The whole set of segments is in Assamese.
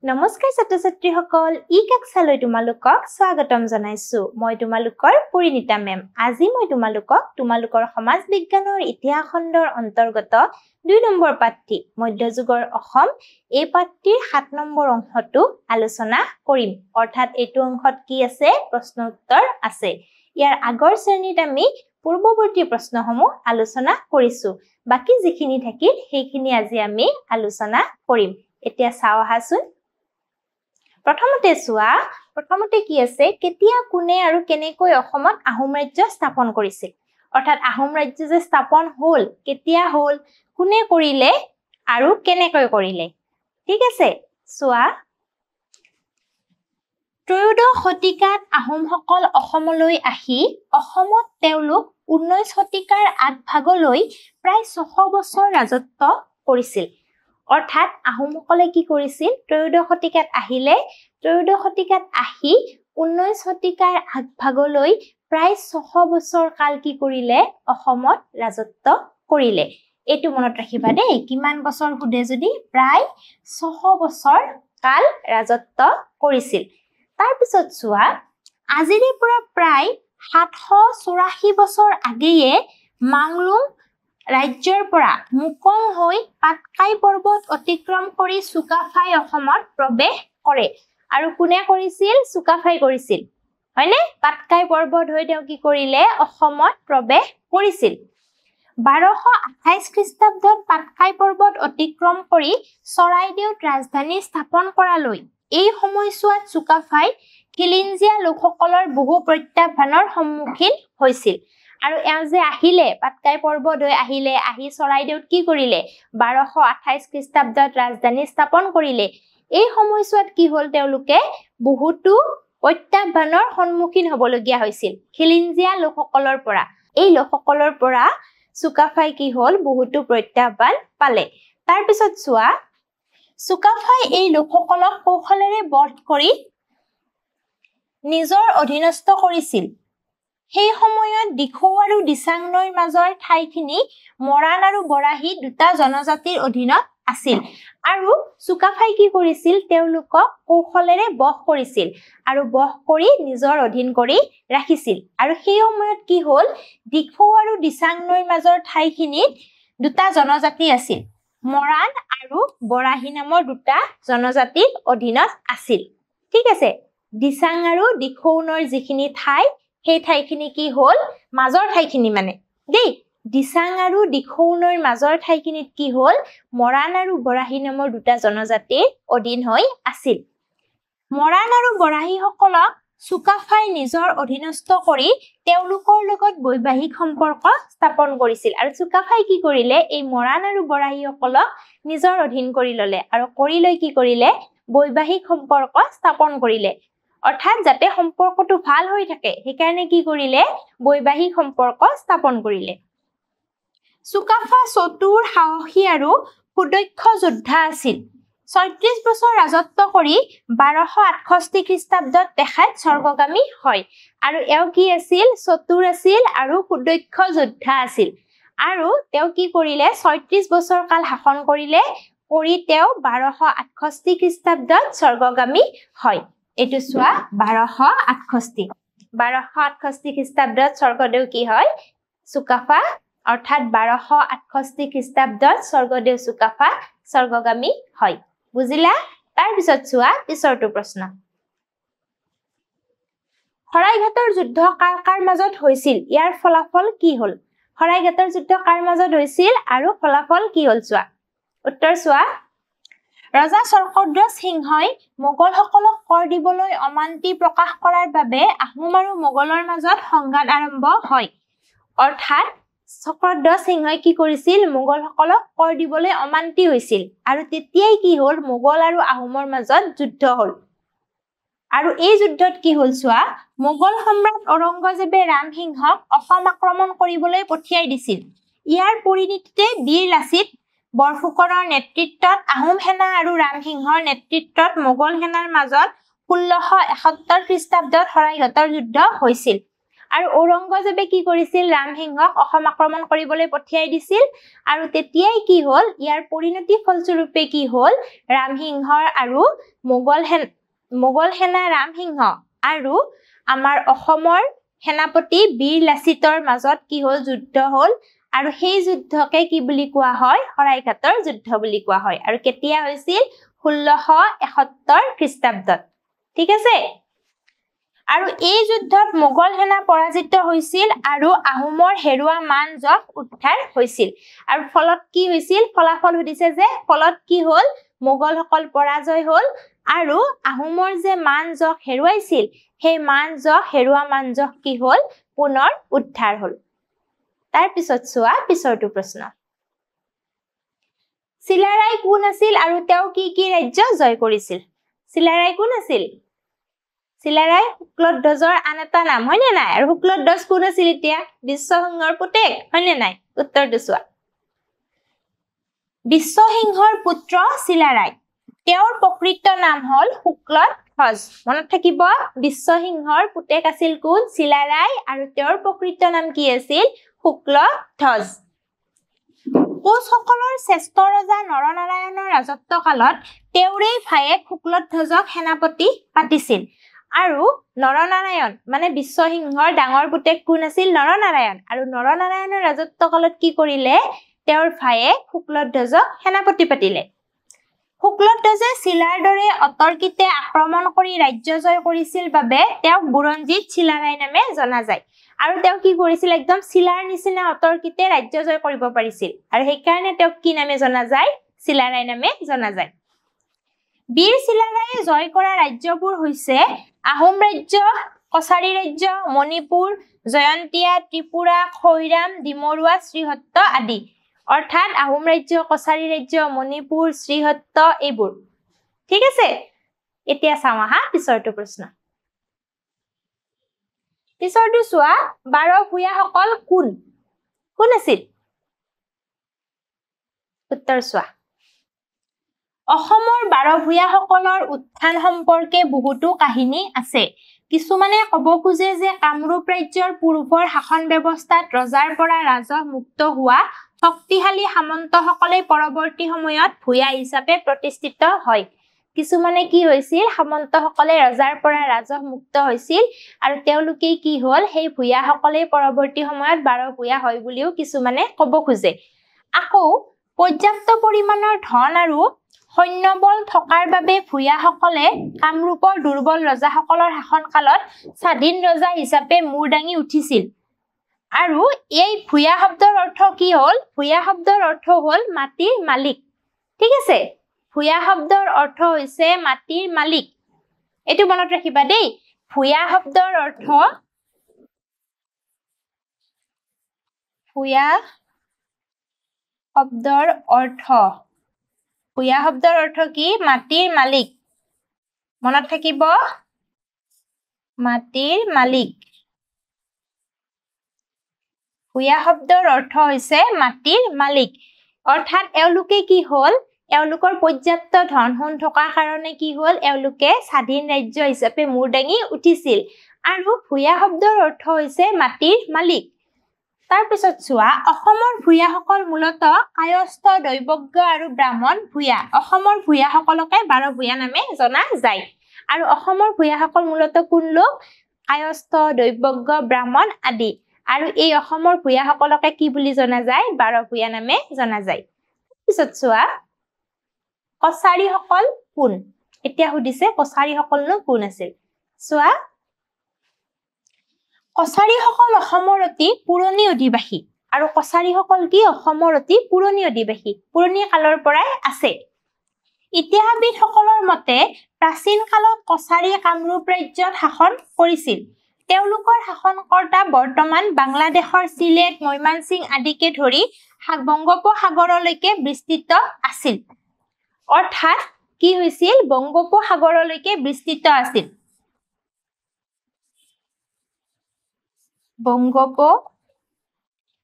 নমস্কাৰ ছাত্ৰ-ছাত্ৰীসকল ই কক্ষালৈ তোমালোকক স্বাগতম জনাইছো মই তোমালোকৰ পৰিণীতা মেম আজি মই তোমালোকৰ সমাজ বিজ্ঞানৰ ইতিহাস খণ্ডৰ অন্তৰ্গত 2 নম্বৰ পাঠটি মধ্যযুগৰ অসম এই পাঠটিৰ 7 নম্বৰ অংশটো আলোচনা কৰিম অৰ্থাৎ এইটো অংশত কি আছে প্ৰশ্ন উত্তৰ আছে ইয়াৰ আগৰ শ্ৰেণীত আমি পূৰ্বৱৰ্তী প্ৰশ্নসমূহ আলোচনা কৰিছো বাকি যিখিনি থাকিল সেইখিনি আজি আমি আলোচনা কৰিম এতিয়া চাও হাসুন প্ৰথমতে কি আছে কেতিয়া কোনে আৰু কেনেকৈ অসমত আহোম ৰাজ্য স্থাপন কৰিছিল অৰ্থাৎ আহোম ৰাজ্য যে স্থাপন হ'ল কেতিয়া হ'ল কোনে কৰিলে আৰু কেনেকৈ কৰিলে ঠিক আছে সোৱা ত্ৰয়োদশ শতিকাত আহোমসকল অসমলৈ আহি অসমত তেওঁলোক 19 শতিকাৰ আগভাগলৈ প্ৰায় 600 বছৰ ৰাজত্ব কৰিছিল অৰ্থাৎ আহোমসকলে কি কৰিছিল ত্ৰয়োদশ শতিকাত আহিলে ত্ৰয়োদশ শতিকাত আহি 19 শতিকাৰ আগভাগলৈ প্ৰায় 600 বছৰ কাল কি কৰিলে অসমত ৰাজত্ব কৰিলে এটো মনত ৰাখিবা দেই কিমান বছৰ हुदे যদি প্ৰায় 600 বছৰ কাল ৰাজত্ব কৰিছিল তাৰ পিছত সোৱা আজিৰে পৰা প্ৰায় 784 বছৰ আগেয়ে মাংলুং ৰাজ্যৰ পৰা মুকং হৈ পাটকাই পৰ্বত অতিক্ৰম কৰি চুকাফাই অসমত প্ৰৱেশ কৰে আৰু কোনে কৰিছিল চুকাফাই কৰিছিল হয়নে পাটকাই পৰ্বত হৈ তেওঁ কি কৰিলে অসমত প্ৰৱেশ কৰিছিল 1228 খ্ৰীষ্টাব্দত পাটকাই পৰ্বত অতিক্ৰম কৰি চৰাইদেউত ৰাজধানী স্থাপন কৰালৈ এই সময়ছোৱাত চুকাফাই খিলিঞ্জিয়া লোকসকলৰ বহু প্ৰত্যাহ্বানৰ সন্মুখীন হৈছিল আৰু এওঁ যে আহিলে পাটকাই পৰ্বত হৈ আহিলে আহি চৰাইদেউত কি কৰিলে 1228 খ্ৰীষ্টাব্দত ৰাজধানী স্থাপন কৰিলে এই সময়ছোৱাত কি হ'ল তেওঁলোকে বহুতো প্ৰত্যাহ্বানৰ সন্মুখীন হ'বলগীয়া হৈছিল খিলিঞ্জিয়া লোকসকলৰ পৰা এই লোকসকলৰ পৰা চুকাফাই কি হ'ল বহুতো প্ৰত্যাহ্বান পালে তাৰ পিছত সোৱা চুকাফাই এই লোকসকলক কৌশলেৰে বধ কৰি নিজৰ অধীনস্থ কৰিছিল সেই সময়ত দিখৌ আৰু দিচাং নৈৰ মাজৰ ঠাইখিনি মৰাণ আৰু বৰাহী দুটা জনজাতিৰ অধীনত আছিল আৰু চুকাফাই কি কৰিছিল তেওঁলোকক কৌশলেৰে বধ কৰিছিল আৰু বধ কৰি নিজৰ অধীন কৰি ৰাখিছিল আৰু সেই সময়ত কি হ'ল দিখৌ আৰু দিচাং নৈৰ মাজৰ ঠাইখিনিত দুটা জনজাতি আছিল মৰাণ আৰু বৰাহী নামৰ দুটা জনজাতিৰ অধীনত আছিল ঠিক আছে দিচাং আৰু দিখৌ নৈৰ যিখিনি ঠাই সেই ঠাইখিনি কি হ'ল মাজৰ ঠাইখিনি মানে দেই দিচাং আৰু দিখৌ নৈৰ মাজৰ ঠাইখিনিত কি হ'ল মৰাণ আৰু বৰাহী নামৰ দুটা জনজাতিৰ অধীন হৈ আছিল মৰাণ আৰু বৰাহী সকলক চুকাফাই নিজৰ অধীনস্থ কৰি তেওঁলোকৰ লগত বৈবাহিক সম্পৰ্ক স্থাপন কৰিছিল আৰু চুকাফাই কি কৰিলে এই মৰাণ আৰু বৰাহী সকলক নিজৰ অধীন কৰি ললে আৰু কৰি লৈ কি কৰিলে বৈবাহিক সম্পৰ্ক স্থাপন কৰিলে অৰ্থাৎ যাতে সম্পৰ্কটো ভাল হৈ থাকে হেকাৰণে কি কৰিলে বৈবাহিক সম্পৰ্ক স্থাপন কৰিলে চুকাফা চতুৰ সাহসী আৰু সুদক্ষ যোদ্ধা আছিল 36 বছৰ ৰাজত্ব কৰি 1268 খ্ৰীষ্টাব্দত তেখেত স্বৰ্গগামী হয় আৰু এও কি আছিল চতুৰ আছিল আৰু সুদক্ষ যোদ্ধা আছিল আৰু তেও কি কৰিলে 36 বছৰ কাল শাসন কৰিলে কৰি তেও 1268 খ্ৰীষ্টাব্দত স্বৰ্গগামী হয় এটো সোৱা 1268 খ্ৰীষ্টাব্দত স্বৰ্গদেউ কি হয় চুকাফা অৰ্থাৎ 1268 খ্ৰীষ্টাব্দত স্বৰ্গদেউ চুকাফা স্বৰ্গগামী হয় বুজিলা তাৰ পিছত সোৱা পিছৰটো প্ৰশ্ন শৰাইঘাটৰ যুদ্ধ কাৰ মাজত হৈছিল ইয়াৰ ফলাফল কি হ'ল শৰাইঘাটৰ যুদ্ধ কাৰ মাজত হৈছিল আৰু ফলাফল কি হ'ল সোৱা উত্তৰ সোৱা ৰজা চৰকদ্ৰ সিংহই মোগলসকলক কৰ দিবলৈ অমান্তি প্ৰকাশ কৰাৰ বাবে আহোম আৰু মোগলৰ মাজত সংঘাত আৰম্ভ হয় অৰ্থাৎ চক্ৰদ্ৰ সিংহই কি কৰিছিল মোগলসকলক কৰ দিবলৈ অমান্তি হৈছিল আৰু তেতিয়াই কি হ'ল মোগল আৰু আহোমৰ মাজত যুদ্ধ হ'ল আৰু এই যুদ্ধত কি হ'ল সোৱা মোগল সম্ৰাট ঔৰংগজেবে ৰামসিংহক অসম আক্ৰমণ কৰিবলৈ পঠিয়াই দিছিল ইয়াৰ পৰিণতিতে বীৰ লাচিত বৰফুকনৰ নেতৃত্বত আহোম সেনা আৰু ৰামসিংহৰ নেতৃত্বত মোগল সেনাৰ মাজত 1671 খ্ৰীষ্টাব্দত শৰাইঘাটৰ যুদ্ধ হৈছিল আৰু ঔৰংগজেবে কি কৰিছিল ৰামসিংহক অসম আক্ৰমণ কৰিবলৈ পঠিয়াই দিছিল আৰু তেতিয়াই কি হ'ল ইয়াৰ পৰিণতি ফলস্বৰূপে কি হ'ল ৰামসিংহৰ আৰু মোগল সেনা ৰামসিংহ আৰু আমাৰ অসমৰ সেনাপতি বীৰ লাচিতৰ মাজত কি হ'ল যুদ্ধ হ'ল আৰু সেই যুদ্ধকে কি বুলি কোৱা হয় শৰাইঘাটৰ যুদ্ধ বুলি কোৱা হয় আৰু কেতিয়া হৈছিল 1671 খ্ৰীষ্টাব্দত ঠিক আছে আৰু এই যুদ্ধত মোগল সেনা পৰাজিত হৈছিল আৰু আহোমৰ হেৰুৱা মান-যশ উদ্ধাৰ হৈছিল আৰু ফলত কি হৈছিল ফলাফল সুধিছে যে ফলত কি হ'ল মোগলসকল পৰাজয় হ'ল আৰু আহোমৰ যে মান-যশ হেৰুৱাইছিল সেই মান-যশ হেৰুৱা মান-যশ কি হ'ল পুনৰ উদ্ধাৰ হ'ল তাৰ পিছত চোৱা পিছৰটো প্ৰশ্ন চিলাৰায় কোন আছিল আৰু তেওঁ কি ৰাজ্য জয় কৰিছিল চিলাৰায় কোন আছিল চিলাৰায় শুক্লধ্বজৰ আন এটা নাম হয়নে নাই আৰু শুক্লধ্বজ কোন আছিল এতিয়া বিশ্বসিংহৰ পুতেক হয়নে নাই উত্তৰটো চোৱা বিশ্বসিংহৰ পুত্ৰ চিলাৰায় তেওঁৰ প্ৰকৃত নাম হ'ল শুক্লধ্বজ মনত থাকিব বিশ্বসিংহৰ পুতেক আছিল কোন চিলাৰায় আৰু তেওঁৰ প্ৰকৃত নাম কি আছিল শুক্লধ্বজ কোচসকলৰ শ্ৰেষ্ঠ ৰজা নৰনাৰায়ণৰ ৰাজত্ব কালত তেওঁৰেই ভায়েক শুক্লধ্বজক সেনাপতি পাতিছিল আৰু নৰনাৰায়ণ মানে বিশ্বসিংহৰ ডাঙৰ পুতেক কোন আছিল নৰনাৰায়ণ আৰু নৰনাৰায়ণৰ ৰাজত্ব কালত কি কৰিলে তেওঁৰ ভায়েক শুক্লধ্বজক সেনাপতি পাতিলে শুক্লধ্বজে চিলাৰ দৰে অতৰ্কিতে আক্ৰমণ কৰি ৰাজ্য জয় কৰিছিল বাবে তেওঁক বুৰঞ্জীত চিলাৰায় নামে জনা যায় আৰু তেওঁ কি কৰিছিল একদম চিলাৰ নিচিনা অতৰ্কিতে ৰাজ্য জয় কৰিব পাৰিছিল আৰু সেইকাৰণে তেওঁক কি নামে জনা যায় চিলাৰায় নামে জনা যায় বীৰ চিলাৰায়ে জয় কৰা ৰাজ্যবোৰ হৈছে আহোম ৰাজ্য কছাৰী ৰাজ্য মণিপুৰ জয়ন্তীয়া ত্ৰিপুৰা খৈৰাম ডিমৰুৱা শ্ৰীহট্ট আদি অৰ্থাৎ আহোম ৰাজ্য কছাৰী ৰাজ্য মণিপুৰ শ্ৰীহট্ট এইবোৰ ঠিক আছে এতিয়া চাওঁ আহা পিছৰটো প্ৰশ্ন পিছৰটো চোৱা 12 ভূঞাসকল কোন আছিল উত্তৰ চোৱা অসমৰ 12 ভূঞাসকলৰ উত্থান সম্পৰ্কে বহুতো কাহিনী আছে কিছুমানে ক'ব খোজে যে কামৰূপ ৰাজ্যৰ পূৰ্বৰ শাসন ব্যৱস্থাত ৰজাৰ পৰা ৰাজহ মুক্ত হোৱা শক্তিশালী সামন্তসকলে পৰৱৰ্তী সময়ত ভূঞা হিচাপে প্ৰতিষ্ঠিত হয় কিছুমানে কি হৈছিল সামন্তসকলে ৰজাৰ পৰা ৰাজহ মুক্ত হৈছিল আৰু তেওঁলোকে কি হ'ল সেই ভূঞাসকলে পৰৱৰ্তী সময়ত 12 ভূঞা হয় বুলিও কিছুমানে ক'ব খোজে আকৌ পৰ্যাপ্ত পৰিমাণৰ ধন আৰু সৈন্যবল থকাৰ বাবে ভূঞাসকলে কামৰূপৰ দুৰ্বল ৰজাসকলৰ শাসনকালত স্বাধীন ৰজা হিচাপে মূৰ দাঙি উঠিছিল আৰু এই ভূঞা শব্দৰ অৰ্থ কি হ'ল ভূঞা শব্দৰ অৰ্থ হ'ল মাটিৰ মালিক ঠিক আছে ভূঞা শব্দৰ অৰ্থ হৈছে মাটিৰ মালিক এটো মনত ৰাখিবা দেই ভূঞা শব্দৰ অৰ্থ ভূঞা শব্দৰ অৰ্থ কি মাটিৰ মালিক মনত থাকিব মাটিৰ মালিক ভূঞা শব্দৰ অৰ্থ হৈছে মাটিৰ মালিক অৰ্থাৎ এওঁলোকে কি হ'ল এওঁলোকৰ পৰ্যাপ্ত ধন সম্পদ থকাৰ কাৰণে কি হ'ল এওঁলোকে স্বাধীন ৰাজ্য হিচাপে মূৰ দাঙি উঠিছিল আৰু ভূঞা শব্দৰ অৰ্থ হৈছে মাটিৰ মালিক তাৰ পিছত চোৱা অসমৰ ভূঞাসকল মূলতঃ কায়স্থ দৈবজ্ঞ আৰু ব্ৰাহ্মণ ভূঞা অসমৰ ভূঞাসকলকে 12 ভূঞা নামে জনা যায় আৰু অসমৰ ভূঞাসকল মূলতঃ কোন লোক কায়স্থ দৈবজ্ঞ ব্ৰাহ্মণ আদি আৰু এই অসমৰ ভূঞাসকলকে কি বুলি জনা যায় 12 ভূঞা নামে জনা যায় পিছত চোৱা কছাৰীসকল কোন এতিয়া সুধিছে কছাৰীসকলনো কোন আছিল চোৱা কছাৰীসকল অসমৰ অতি পুৰণি অধিবাসী আৰু কছাৰীসকল কি অসমৰ অতি পুৰণি অধিবাসী পুৰণি কালৰ পৰাই আছে ইতিহাসবিদসকলৰ মতে প্ৰাচীন কালত কছাৰী কামৰূপ ৰাজ্যত শাসন কৰিছিল তেওঁলোকৰ শাসনকৰ্তা বৰ্তমান বাংলাদেশৰ সিলেট মৈমানসিং আদিকে ধৰি বংগোপসাগৰলৈকে বিস্তৃত আছিল অৰ্থাৎ কি হৈছিল বংগোপসাগৰলৈকে বিস্তৃত আছিল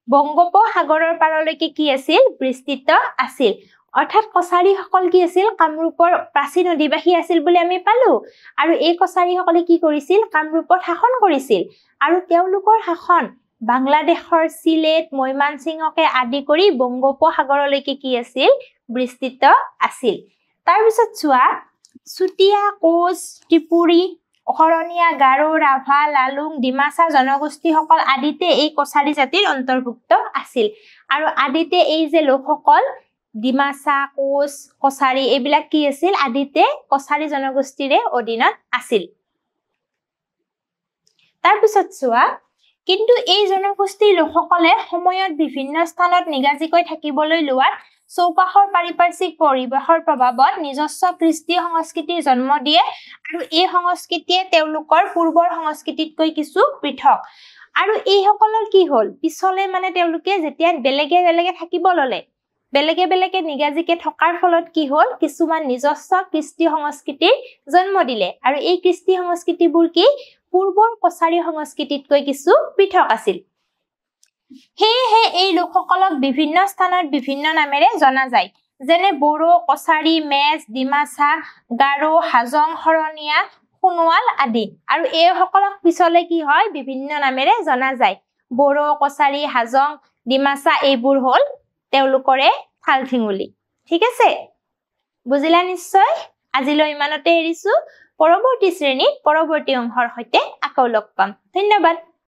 বংগোপসাগৰৰ পাৰলৈকে কি আছিল বিস্তৃত আছিল অৰ্থাৎ কছাৰীসকল কি আছিল কামৰূপৰ প্ৰাচীন অধিবাসী আছিল বুলি আমি পালো আৰু এই কছাৰীসকলে কি কৰিছিল কামৰূপত শাসন কৰিছিল আৰু তেওঁলোকৰ শাসন বাংলাদেশৰ চিলেট মৈমানসিংহকে আদি কৰি বংগোপসাগৰলৈকে কি আছিল বিস্তৃত আছিল তাৰ পিছত চোৱা চুতীয়া কোচ ত্ৰিপুৰী অহৰণীয়া গাৰো ৰাভা লালুং ডিমাছা জনগোষ্ঠীসকল আদিতে এই কছাৰী জাতিৰ অন্তৰ্ভুক্ত আছিল আৰু আদিতে এই যে লোকসকল ডিমাছা কোচ কছাৰী এইবিলাক কি আছিল আদিতে কছাৰী জনগোষ্ঠীৰে অধীনত আছিল তাৰ পিছত চোৱা কিন্তু এই জনগোষ্ঠীৰ লোকসকলে সময়ত বিভিন্ন স্থানত নিগাজিকৈ থাকিবলৈ লোৱাত চৌপাশৰ পাৰিপাৰ্শ্বিক পৰিৱেশৰ প্ৰভাৱত নিজস্ব কৃষ্টি সংস্কৃতিৰ জন্ম দিয়ে আৰু এই সংস্কৃতিয়ে তেওঁলোকৰ পূৰ্বৰ সংস্কৃতিতকৈ কিছু পৃথক আৰু এই সকলৰ কি হ'ল পিছলে মানে তেওঁলোকে যেতিয়া বেলেগে বেলেগে থাকিব ললে বেলেগে নিগাজিকে থকাৰ ফলত কি হ'ল কিছুমান নিজস্ব কৃষ্টি সংস্কৃতিৰ জন্ম দিলে আৰু এই কৃষ্টি সংস্কৃতিবোৰ কি পূৰ্বৰ কছাৰী সংস্কৃতিতকৈ কিছু পৃথক আছিল সেয়েহে এই লোকসকলক বিভিন্ন স্থানত বিভিন্ন নামেৰে জনা যায় যেনে বড়ো কছাৰী মেচ ডিমাছা গাৰো হাজং হৰণীয়া সোণোৱাল আদি আৰু এই সকলক পিছলে কি হয় বিভিন্ন নামেৰে জনা যায় বড়ো কছাৰী হাজং ডিমাছা এইবোৰ হ'ল তেওঁলোকৰে ঠালঠিঙুলি ঠিক আছে বুজিলা নিশ্চয় আজিলৈ ইমানতে এৰিছো পৰৱৰ্তী শ্ৰেণীত পৰৱৰ্তী অংশৰ সৈতে আকৌ লগ পাম ধন্যবাদ